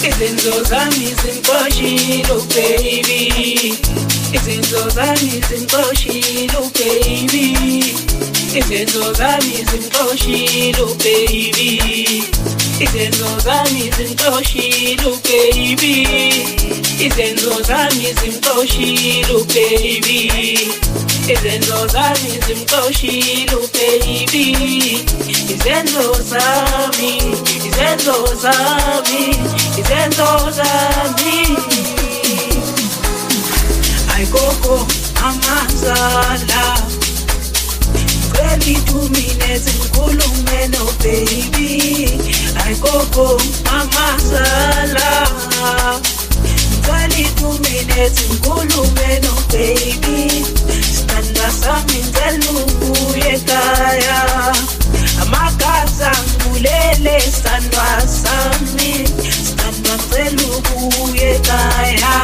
Izinto zami zimposhilo baby. Izinto zami zimposhilo baby. Izinto zami zimposhilo baby. Izinto zami zimposhilo baby. Izinto zami zimposhilo baby. Izinto zami zimposhilo baby. Izinto zami, izinto zami, izinto zami. Ay koko amazala. 22 minutes ngikulume no baby. Ay koko amazala. 22 minutes ngikulume no baby. Standa sami ngelubuye kaya. Amagaza ngulele standa sami. Standa ngelubuye kaya.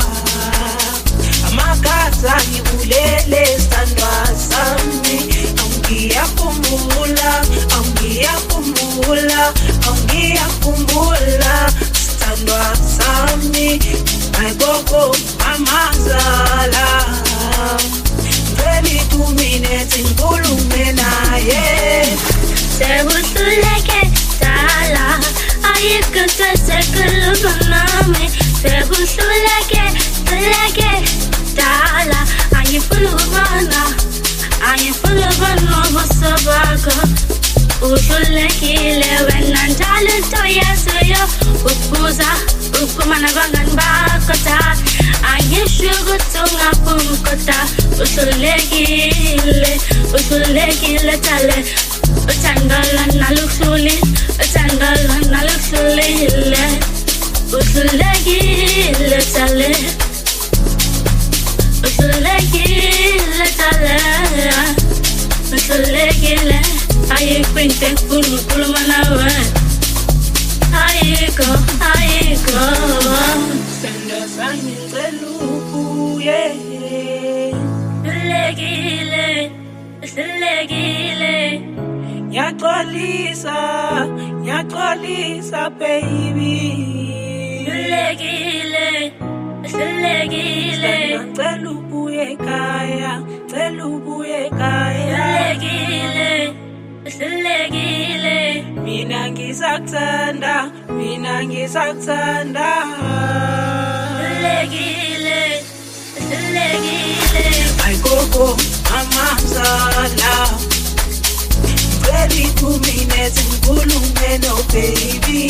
Amagaza ngulele standa sami. Angiyakumbula, angiyakumbula, angiyakumbula. Standa sami. Ay koko amazala. 22 minutes ngikulume naye. Sebuhluleke dala, ayikho sekhuluma nami. Sebuhluleke dala, angifuna ukubona ubuso bakho. Uhlulekile wena njalo into yesuyo. Ukubuza uphuma nabangani bakho ta. Angisho ukuthi ungaphumi kodwa uhlulekile tale. Uthandala naluhluli, uthandala naluhlulile. Uhlulekile tale. Uhlulekile tale. Uhlulekile. Ayikho into engifuna ukukhuluma nawe. Ayikho. Standa sami ngicela ubuye. Uhlulekile. Ngiyaxolisa baby. Uhlulekile. Ngicela ubuye ekhaya, ngicela ubuye ekhaya. Uhlulekile. Mina ngisakuthanda. Uhlulekile. Ay koko amazala. 22 minutes ngikulume no baby.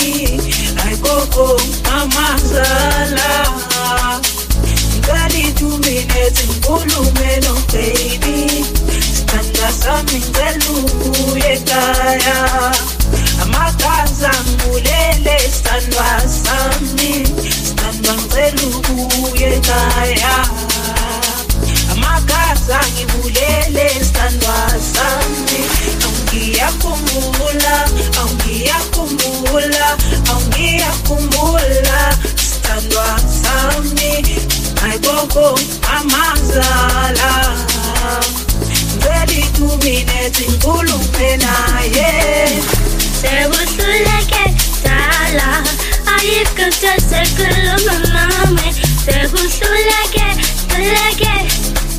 Ay koko amazala. 22 minutes ngikulume no baby. Standa sami ngicela ubuye ekhaya. Amagaza ngulele standa sami. Standa ngicela ubuye ekhaya. Amagaza ngibulele standa sami. Angiyakumbula standa sami. Ay koko amazala. 22 minutes ngikulume naye. Sebuhluleke dala, ayikho sekhuluma nami. Sebuhluleke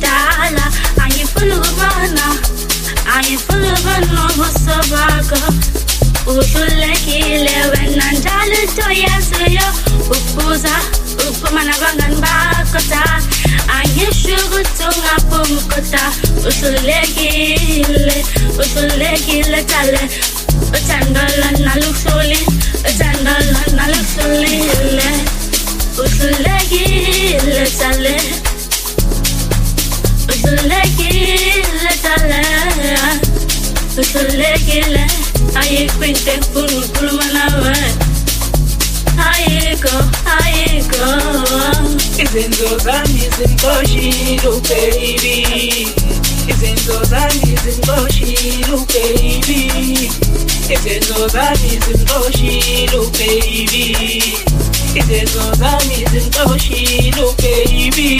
dala, angifuna ukubona ubuso bakho. Uhlulekile wena njalo into yesuyo. Ukubuza uphuma nabangani bakho ta. Angisho ukuthi ungaphumi kodwa uhlulekile tale. Uthandala naluhluli, naluhlulile. Uhlulekile tale. Uhlulekile. Ayikho into engifuna ukukhuluma nawe. Ayikho. Izinto zami zimposhilo baby. Izinto zami zimposhilo baby. Izinto zami zimposhilo baby. Izinto zami zimposhilo baby.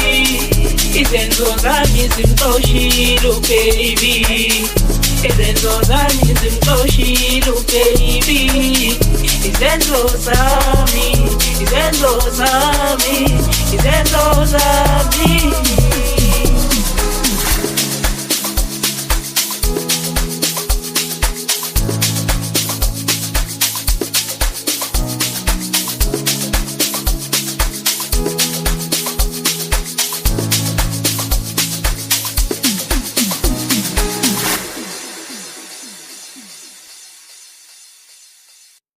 Izenzo zami zimxoshilo baby. Izenzo zami zimxoshilo baby. Izenzo zami izenzo zami